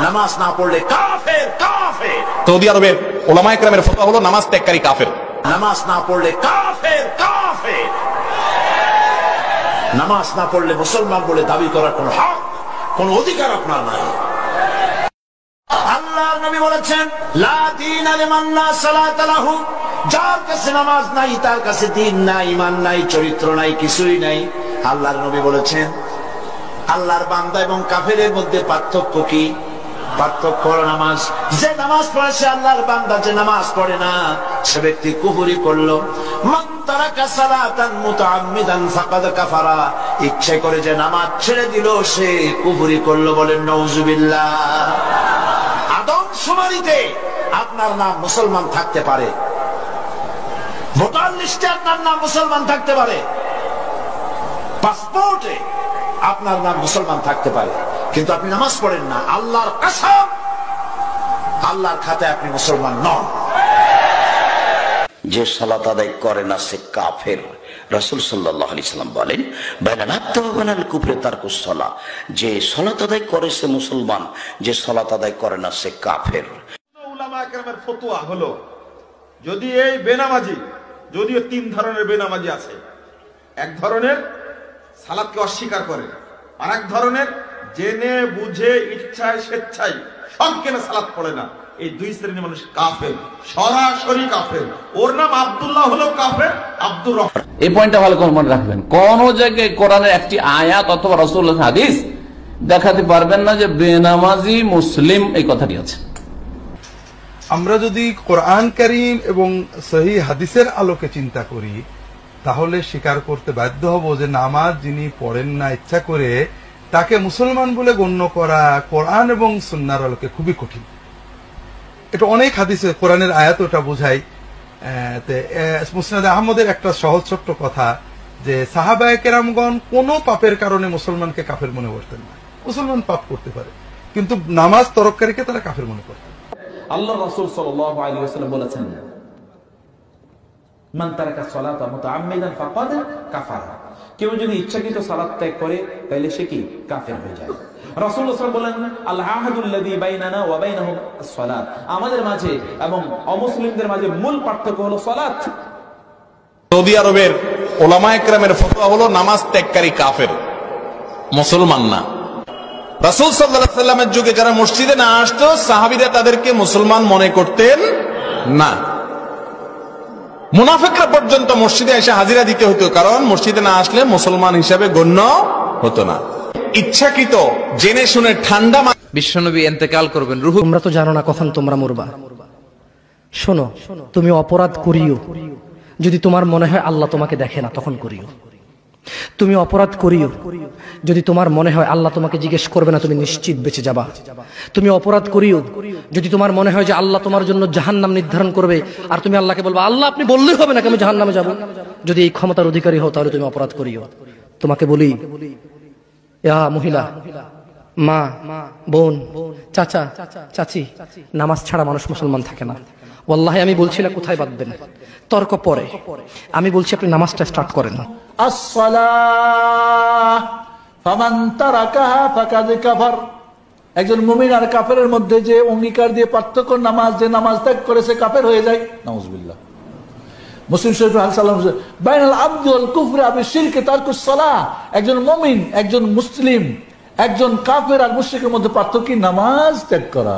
নামাজ না পড়লে কাফের কাফের। সৌদি আরবের ওলামায়ে কেরামের ফতোয়া হলো নামাজ ত্যাগকারী কাফের। নামাজ না পড়লে কাফের কাফের। নামাজ না পড়লে মুসলমান বলে দাবি করার কোন হক, কোন অধিকার আপনার নাই। আল্লাহর নবী বলেছেন, লা দীনা লিমান লা সালাতা লাহু, যার কাছে নামাজ নাই তার কাছে দ্বীন নাই, ঈমান নাই, চরিত্র নাই, কিছুই নাই। আল্লাহর নবী বলেছেন, আল্লাহর বান্দা এবং কাফেরের মধ্যে পার্থক্য কি? পার্থক্য হলো নামাজ। যে নামাজ পড়ে সে আল্লাহর বান্দা, যে নামাজ পড়ে না সে ব্যক্তি কুফরি করলো। মান তারাকা সালাতান মুতাআম্মিদান ফাকাদ কাফারা, ইচ্ছা করে যে নামাজ ছেড়ে দিল সে কুফরি করলো। বলেন নাউজুবিল্লাহ। আদমশুমারিতে আপনার নাম মুসলমান থাকতে পারে, ভোটার লিস্টে আপনার নাম মুসলমান থাকতে পারে, পাসপোর্টে আপনার নাম মুসলমান থাকতে পারে, কিন্তু আপনি নামাজ পড়েন না, আল্লাহর কসম আল্লাহর খাতায় আপনি মুসলমান নন। যে সালাত আদায় করে না সে কাফের। রাসূল সাল্লাল্লাহু আলাইহি সাল্লাম বলেন, বাইনাল আবদি ওয়া বাইনাল কুফরি তারকুস সালাহ, যে সালাত আদায় করে সে মুসলমান, যে সালাত আদায় করে না সে কাফের। উলামায়ে কেরামের ফতোয়া হলো, যদি এই বেনামাজি, যদিও তিন ধরনের বেনামাজি আছে, এক ধরনের সালাতকে অস্বীকার করে, আর এক ধরনের জেনে বুঝে ইচ্ছায় স্বেচ্ছায় সংকেনে সালাত পড়ে না। এই দুই শ্রেণীর মানুষ কাফের, সরাসরি কাফের। ওর নাম আব্দুল্লাহ হলো কাফের, আব্দুর রহমান। এই পয়েন্টটা ভালো করে মনে রাখবেন। কোন জায়গায় কোরআনের একটি আয়াত অথবা রাসূলুল্লাহর হাদিস দেখাতে পারবেন না যে বেনামাজি মুসলিম এই কথাটি আছে। আমরা যদি কোরআন কারীম এবং সহিহ হাদিসের আলোকে চিন্তা করি, তাহলে স্বীকার করতে বাধ্য হব যে নামাজ যিনি পড়েন না ইচ্ছা করে, তাকে মুসলমান বলে গণ্য করা কোরআন এবং সুন্নাহর আলোকে খুবই কঠিন। এটা অনেক হাদিসে কোরআনের আয়াত ওটা বোঝায়। মুসনাদ আহমদের একটা সহজ ছোট্ট কথা, যে সাহাবায়ে কেরামগণ কোন পাপের কারণে মুসলমানকে কাফের মনে করতেন না। মুসলমান পাপ করতে পারে, কিন্তু নামাজ তরককারীকে তারা কাফের মনে করতেন। আল্লাহ রাসূল সাল্লাল্লাহু আলাইহি ওয়াসাল্লাম বলেছেন, মান তারাকা সালাতা মুতাআম্মিদান ফাকাদ কাফারা, কেউ যদি ইচ্ছাকৃত সালাত ত্যাগ করে তাহলে সে কি কাফের হয়ে যায়। রাসূলুল্লাহ সাল্লাল্লাহু আলাইহি ওয়াসাল্লাম বলেন, আল আহাদুল্লাযী বাইনানা ওয়া বাইনাহুম আস-সালাত, আমাদের মাঝে এবং অমুসলিমদের মাঝে মূল পার্থক্য হলো সালাত। সৌদি আরবের ওলামায়ে কেরামের ফতোয়া হলো নামাজ ত্যাগকারী কাফের, মুসলমান না। রাসূল সাল্লাল্লাহু আলাইহি ওয়াসাল্লামের যুগে যারা মসজিদে না আসতো, সাহাবীরা তাদেরকে মুসলমান মনে করতেন না। মুনাফিকরা পর্যন্ত মসজিদে এসে হাজিরা দিতে হতো, কারণ মসজিদে না আসলে মুসলমান হিসাবে গণ্য হতো না। ইচ্ছাকৃত জেনে শুনে ঠান্ডা বিশ্বনবী ইন্তেকাল করবেন, রূহ। তোমরা তো জানো না কখন তোমরা মরবা। শোনো, তুমি অপরাধ করিও, যদি তোমার মনে হয় আল্লাহ তোমাকে দেখে না তখন করিও। তুমি অপরাধ করিও, যদি তোমার মনে হয় আল্লাহ তোমাকে জিজ্ঞেস করবে না, তুমি নিশ্চিত বেঁচে যাবা। তুমি অপরাধ করিও, যদি তোমার মনে হয় যে আল্লাহ তোমার জন্য জাহান্নাম নির্ধারণ করবে, আর তুমি আল্লাহকে বলবা, আল্লাহ আপনি বললেই হবে না আমি জাহান্নামে যাব। যদি এই ক্ষমতার অধিকারী হও তাহলে তুমি অপরাধ করিও। তোমাকে বলি, মহিলা, মা, বোন, চাচা, চাচি, নামাজ ছাড়া মানুষ মুসলমান থাকে না। ওয়াল্লাহি আমি বলছি না কোথায় বাঁধবেন, তর্ক পরে। আমি বলছি আপনি নামাজটা স্টার্ট করেন। আস-সালাহ ফামান তারাকাহা ফাকাদ কাফার, একজন মুমিন আর কাফেরের মধ্যে যে অঙ্গীকার দিয়ে পার্থক্য, নামাজ, যে নামাজ ত্যাগ করে সে কাফের হয়ে যায়। নাউজুবিল্লাহ। মুসলিম শরীফে হাদিস, বাইনাল আবদি ওয়াল কুফরি বিশিরকি তারকুস সালাহ, একজন মুমিন, একজন মুসলিম, একজন কাফের আর মুশরিকের মধ্যে পার্থক্য নামাজ ত্যাগ করা।